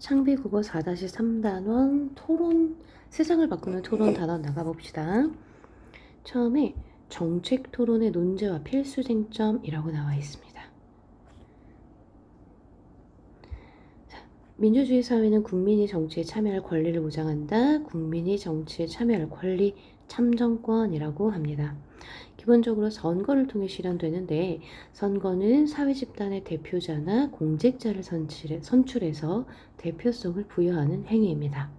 창비국어 4-3단원 토론, 세상을 바꾸는 토론 단원 나가봅시다. 처음에 정책 토론의 논제와 필수 쟁점이라고 나와 있습니다. 민주주의 사회는 국민이 정치에 참여할 권리를 보장한다. 국민이 정치에 참여할 권리, 참정권이라고 합니다. 기본적으로 선거를 통해 실현되는데 선거는 사회 집단의 대표자나 공직자를 선출해서 대표성을 부여하는 행위입니다.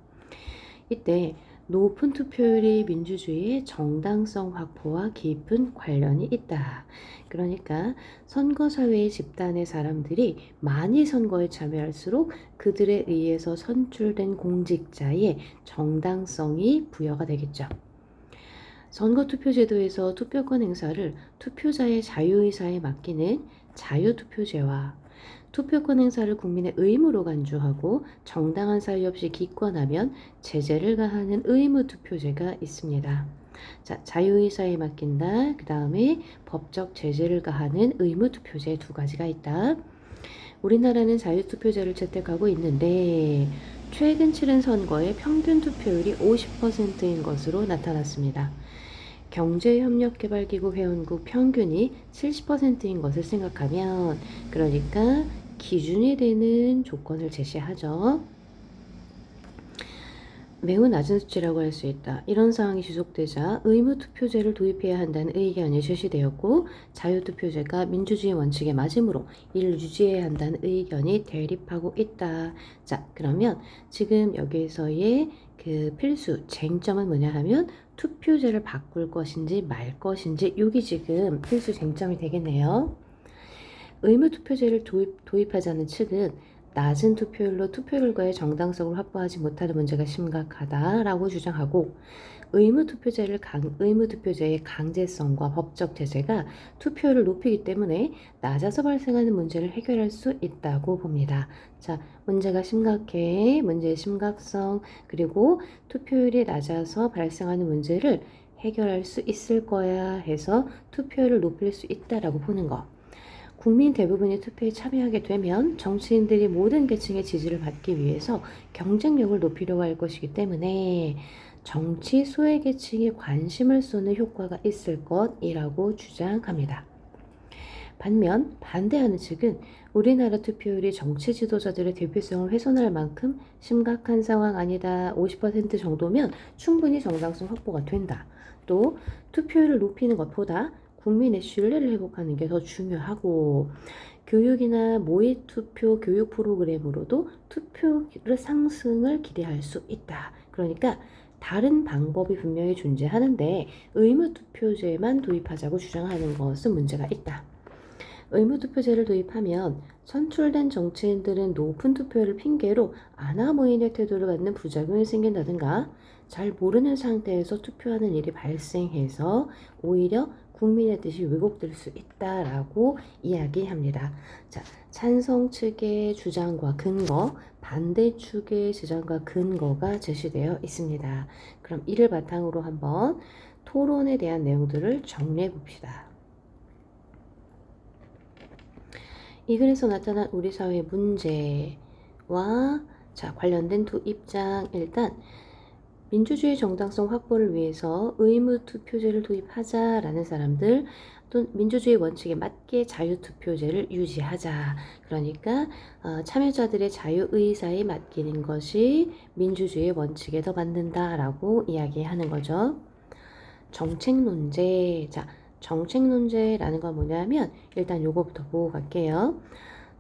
이때 높은 투표율이 민주주의의 정당성 확보와 깊은 관련이 있다. 그러니까 선거사회의 집단의 사람들이 많이 선거에 참여할수록 그들에 의해서 선출된 공직자의 정당성이 부여가 되겠죠. 선거투표제도에서 투표권 행사를 투표자의 자유의사에 맡기는 자유투표제와 투표권 행사를 국민의 의무로 간주하고 정당한 사유 없이 기권하면 제재를 가하는 의무투표제가 있습니다. 자, 자유의사에 맡긴다. 그 다음에 법적 제재를 가하는 의무투표제 두 가지가 있다. 우리나라는 자유투표제를 채택하고 있는데 최근 치른 선거의 평균 투표율이 50%인 것으로 나타났습니다. 경제협력개발기구 회원국 평균이 70%인 것을 생각하면 그러니까 기준이 되는 조건을 제시하죠. 매우 낮은 수치라고 할 수 있다. 이런 상황이 지속되자 의무투표제를 도입해야 한다는 의견이 제시되었고 자유투표제가 민주주의 원칙에 맞으므로 이를 유지해야 한다는 의견이 대립하고 있다. 자, 그러면 지금 여기에서의 그 필수 쟁점은 뭐냐 하면 투표제를 바꿀 것인지 말 것인지 이게 지금 필수 쟁점이 되겠네요. 의무투표제를 도입하자는 측은 낮은 투표율로 투표 결과의 정당성을 확보하지 못하는 문제가 심각하다라고 주장하고 의무투표제의 강제성과 법적 제재가 투표율을 높이기 때문에 낮아서 발생하는 문제를 해결할 수 있다고 봅니다. 자, 문제가 심각해, 문제의 심각성, 그리고 투표율이 낮아서 발생하는 문제를 해결할 수 있을 거야 해서 투표율을 높일 수 있다라고 보는 거. 국민 대부분이 투표에 참여하게 되면 정치인들이 모든 계층의 지지를 받기 위해서 경쟁력을 높이려고 할 것이기 때문에 정치 소외계층에 관심을 쏘는 효과가 있을 것이라고 주장합니다. 반면 반대하는 측은 우리나라 투표율이 정치 지도자들의 대표성을 훼손할 만큼 심각한 상황 아니다. 50% 정도면 충분히 정당성 확보가 된다. 또 투표율을 높이는 것보다 국민의 신뢰를 회복하는 게 더 중요하고 교육이나 모의투표 교육 프로그램으로도 투표율 상승을 기대할 수 있다. 그러니까 다른 방법이 분명히 존재하는데 의무투표제만 도입하자고 주장하는 것은 문제가 있다. 의무투표제를 도입하면 선출된 정치인들은 높은 투표율을 핑계로 아나무인의 태도를 갖는 부작용이 생긴다든가 잘 모르는 상태에서 투표하는 일이 발생해서 오히려 국민의 뜻이 왜곡될 수 있다라고 이야기합니다. 자, 찬성 측의 주장과 근거, 반대 측의 주장과 근거가 제시되어 있습니다. 그럼 이를 바탕으로 한번 토론에 대한 내용들을 정리해 봅시다. 이 글에서 나타난 우리 사회의 문제와 관련된 두 입장. 일단 민주주의 정당성 확보를 위해서 의무투표제를 도입하자라는 사람들, 또 민주주의 원칙에 맞게 자유투표제를 유지하자. 그러니까 참여자들의 자유의사에 맡기는 것이 민주주의 원칙에 더 맞는다라고 이야기하는 거죠. 정책 논제. 자, 정책 논제라는 건 뭐냐면 일단 요거부터 보고 갈게요.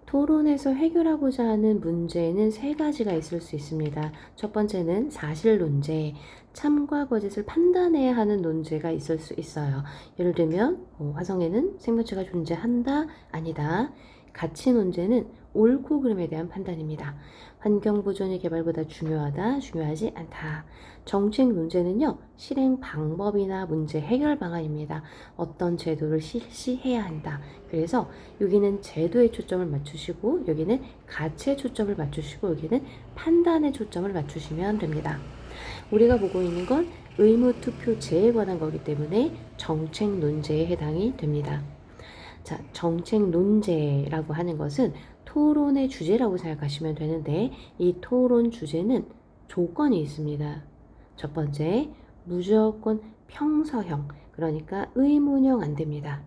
토론에서 해결하고자 하는 문제는 세 가지가 있을 수 있습니다. 첫 번째는 사실 논제, 참과 거짓을 판단해야 하는 논제가 있을 수 있어요. 예를 들면 화성에는 생명체가 존재한다, 아니다. 가치 논제는 옳고 그름에 대한 판단입니다. 환경 보존이 개발보다 중요하다, 중요하지 않다. 정책 문제는요, 실행 방법이나 문제 해결 방안입니다. 어떤 제도를 실시해야 한다. 그래서 여기는 제도에 초점을 맞추시고, 여기는 가치에 초점을 맞추시고, 여기는 판단에 초점을 맞추시면 됩니다. 우리가 보고 있는 건 의무투표제에 관한 거기 때문에 정책 논제에 해당이 됩니다. 자, 정책 논제라고 하는 것은 토론의 주제라고 생각하시면 되는데 이 토론 주제는 조건이 있습니다. 첫 번째, 무조건 평서형, 그러니까 의문형 안 됩니다.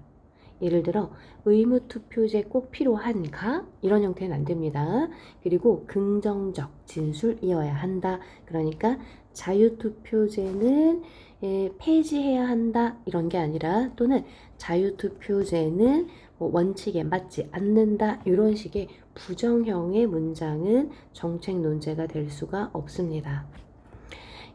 예를 들어 의무투표제 꼭 필요한가? 이런 형태는 안 됩니다. 그리고 긍정적 진술이어야 한다. 그러니까 자유투표제는 폐지해야 한다. 이런 게 아니라 또는 자유투표제는 원칙에 맞지 않는다. 이런 식의 부정형의 문장은 정책 논제가 될 수가 없습니다.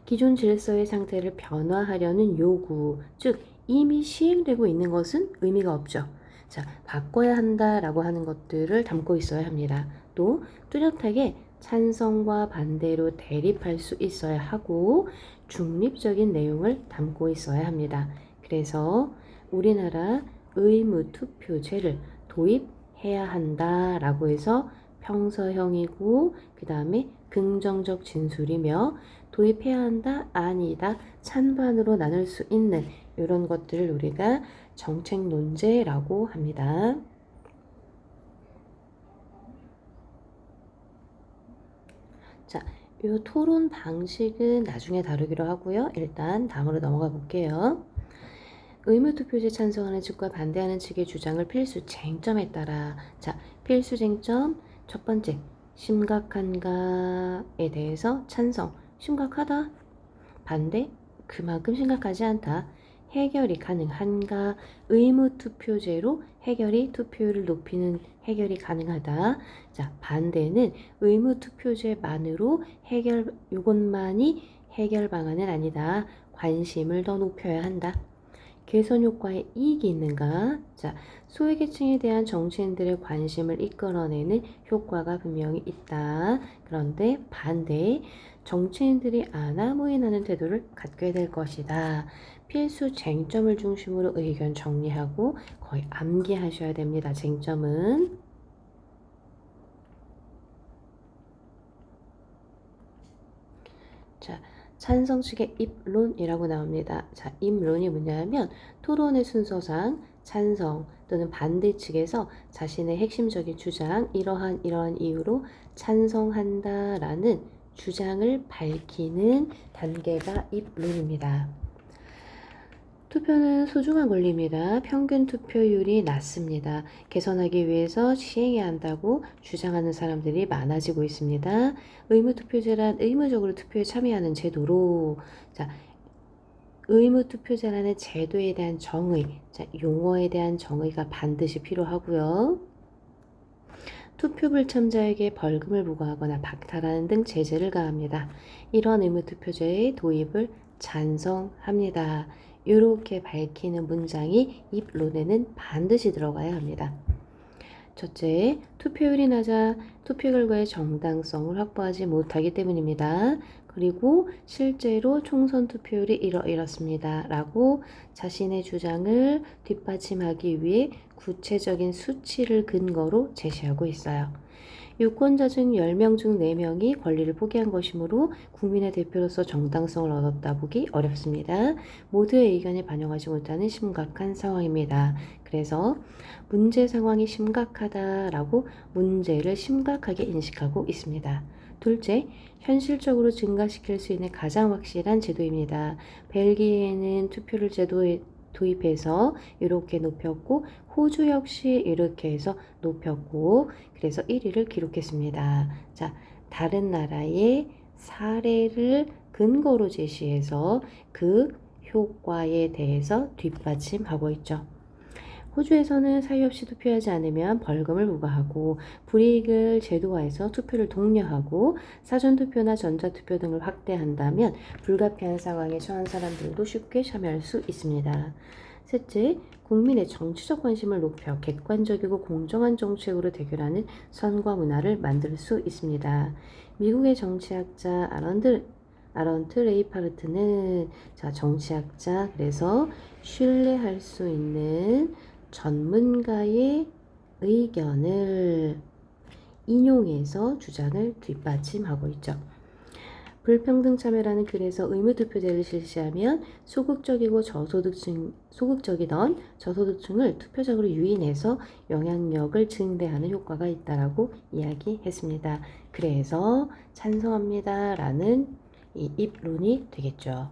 기존 질서의 상태를 변화하려는 요구, 즉 이미 시행되고 있는 것은 의미가 없죠. 자, 바꿔야 한다라고 하는 것들을 담고 있어야 합니다. 또 뚜렷하게 찬성과 반대로 대립할 수 있어야 하고 중립적인 내용을 담고 있어야 합니다. 그래서 우리나라 의무투표제를 도입해야 한다라고 해서 평서형이고 그 다음에 긍정적 진술이며 도입해야 한다, 아니다, 찬반으로 나눌 수 있는 이런 것들을 우리가 정책 논제라고 합니다. 자, 이 토론 방식은 나중에 다루기로 하고요. 일단 다음으로 넘어가 볼게요. 의무투표제 찬성하는 측과 반대하는 측의 주장을 필수 쟁점에 따라, 자, 필수 쟁점 첫 번째, 심각한가에 대해서 찬성, 심각하다, 반대, 그만큼 심각하지 않다, 해결이 가능한가, 의무투표제로 해결이 투표율을 높이는 해결이 가능하다. 자, 반대는 의무투표제만으로 해결, 이것만이 해결 방안은 아니다. 관심을 더 높여야 한다. 개선 효과에 이익이 있는가? 자, 소외계층에 대한 정치인들의 관심을 이끌어내는 효과가 분명히 있다. 그런데 반대, 정치인들이 아나무인하는 태도를 갖게 될 것이다. 필수 쟁점을 중심으로 의견 정리하고 거의 암기하셔야 됩니다. 쟁점은. 자, 찬성 측의 입론이라고 나옵니다. 자, 입론이 뭐냐면 토론의 순서상 찬성 또는 반대 측에서 자신의 핵심적인 주장, 이러한 이유로 찬성한다라는 주장을 밝히는 단계가 입론입니다. 투표는 소중한 권리입니다. 평균 투표율이 낮습니다. 개선하기 위해서 시행해야 한다고 주장하는 사람들이 많아지고 있습니다. 의무투표제란 의무적으로 투표에 참여하는 제도로, 자, 의무투표제라는 제도에 대한 정의, 자, 용어에 대한 정의가 반드시 필요하고요. 투표 불참자에게 벌금을 부과하거나 박탈하는 등 제재를 가합니다. 이러한 의무투표제의 도입을 찬성합니다. 이렇게 밝히는 문장이 입론에는 반드시 들어가야 합니다. 첫째, 투표율이 낮아 투표 결과의 정당성을 확보하지 못하기 때문입니다. 그리고 실제로 총선 투표율이 이렇습니다. 라고 자신의 주장을 뒷받침하기 위해 구체적인 수치를 근거로 제시하고 있어요. 유권자 중 10명 중 4명이 권리를 포기한 것이므로 국민의 대표로서 정당성을 얻었다 보기 어렵습니다. 모두의 의견을 반영하지 못하는 심각한 상황입니다. 그래서 문제 상황이 심각하다라고 문제를 심각하게 인식하고 있습니다. 둘째, 현실적으로 증가시킬 수 있는 가장 확실한 제도입니다. 벨기에는 투표를 제도에 도입해서 이렇게 높였고 호주 역시 이렇게 해서 높였고 그래서 1위를 기록했습니다. 자, 다른 나라의 사례를 근거로 제시해서 그 효과에 대해서 뒷받침하고 있죠. 호주에서는 사유 없이 투표하지 않으면 벌금을 부과하고 불이익을 제도화해서 투표를 독려하고 사전투표나 전자투표 등을 확대한다면 불가피한 상황에 처한 사람들도 쉽게 참여할 수 있습니다. 셋째, 국민의 정치적 관심을 높여 객관적이고 공정한 정책으로 대결하는 선거 문화를 만들 수 있습니다. 미국의 정치학자 아런트 레이파르트는 자, 정치학자, 그래서 신뢰할 수 있는 전문가의 의견을 인용해서 주장을 뒷받침하고 있죠. 불평등 참여라는 글에서 의무투표제를 실시하면 소극적이던 저소득층을 투표적으로 유인해서 영향력을 증대하는 효과가 있다라고 이야기했습니다. 그래서 찬성합니다라는 이 입론이 되겠죠.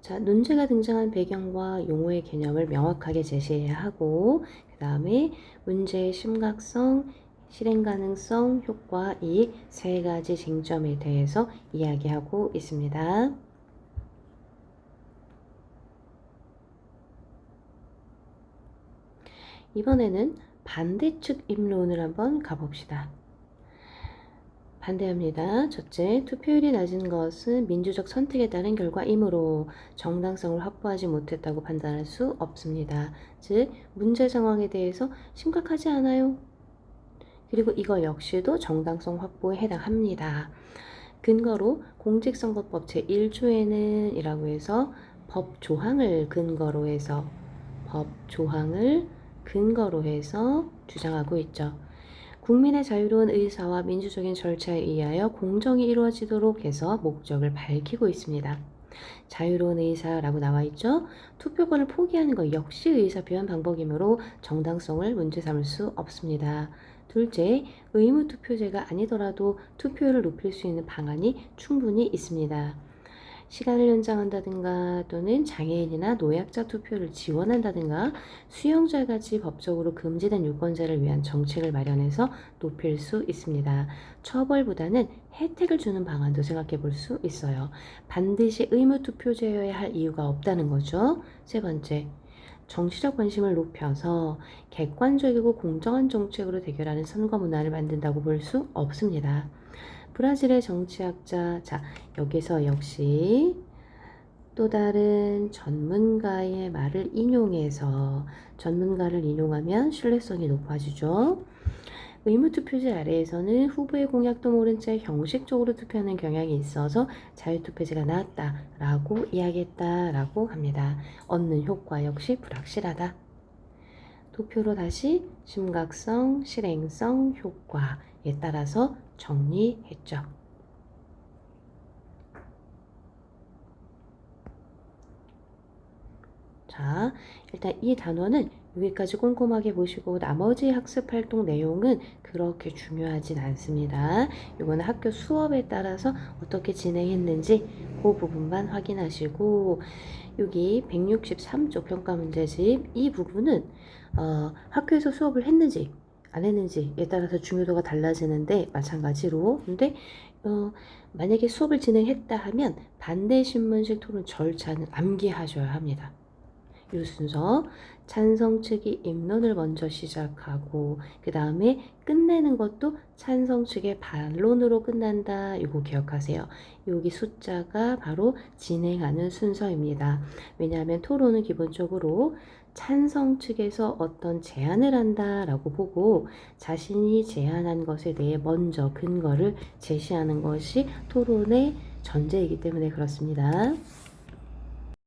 자, 논제가 등장한 배경과 용어의 개념을 명확하게 제시해야 하고, 그 다음에 문제의 심각성, 실행 가능성, 효과, 이 세 가지 쟁점에 대해서 이야기하고 있습니다. 이번에는 반대측 입론을 한번 가봅시다. 반대합니다. 첫째, 투표율이 낮은 것은 민주적 선택에 따른 결과이므로 정당성을 확보하지 못했다고 판단할 수 없습니다. 즉, 문제 상황에 대해서 심각하지 않아요. 그리고 이거 역시도 정당성 확보에 해당합니다. 근거로 공직선거법 제1조에는 이라고 해서 법 조항을 근거로 해서 주장하고 있죠. 국민의 자유로운 의사와 민주적인 절차에 의하여 공정이 이루어지도록 해서 목적을 밝히고 있습니다. 자유로운 의사라고 나와 있죠. 투표권을 포기하는 것 역시 의사 표현 방법이므로 정당성을 문제 삼을 수 없습니다. 둘째, 의무투표제가 아니더라도 투표율을 높일 수 있는 방안이 충분히 있습니다. 시간을 연장한다든가 또는 장애인이나 노약자 투표를 지원한다든가 수용자같이 법적으로 금지된 유권자를 위한 정책을 마련해서 높일 수 있습니다. 처벌보다는 혜택을 주는 방안도 생각해 볼 수 있어요. 반드시 의무투표제여야 할 이유가 없다는 거죠. 세 번째, 정치적 관심을 높여서 객관적이고 공정한 정책으로 대결하는 선거 문화를 만든다고 볼 수 없습니다. 브라질의 정치학자, 자, 여기서 역시 또 다른 전문가의 말을 인용해서 전문가를 인용하면 신뢰성이 높아지죠. 의무투표제 아래에서는 후보의 공약도 모른 채 형식적으로 투표하는 경향이 있어서 자유투표제가 나았다라고 이야기했다라고 합니다. 얻는 효과 역시 불확실하다. 투표로 다시 심각성, 실행성, 효과에 따라서 정리했죠. 자, 일단 이 단원은 여기까지 꼼꼼하게 보시고 나머지 학습 활동 내용은 그렇게 중요하진 않습니다. 이거는 학교 수업에 따라서 어떻게 진행했는지 그 부분만 확인하시고 여기 163쪽 평가 문제집 이 부분은 학교에서 수업을 했는지 안 했는지에 따라서 중요도가 달라지는데 마찬가지로 근데 만약에 수업을 진행했다 하면 반대 신문식 토론 절차는 암기하셔야 합니다. 이 순서 찬성 측이 입론을 먼저 시작하고 그 다음에 끝내는 것도 찬성 측의 반론으로 끝난다. 이거 기억하세요. 여기 숫자가 바로 진행하는 순서입니다. 왜냐하면 토론은 기본적으로 찬성 측에서 어떤 제안을 한다라고 보고 자신이 제안한 것에 대해 먼저 근거를 제시하는 것이 토론의 전제이기 때문에 그렇습니다.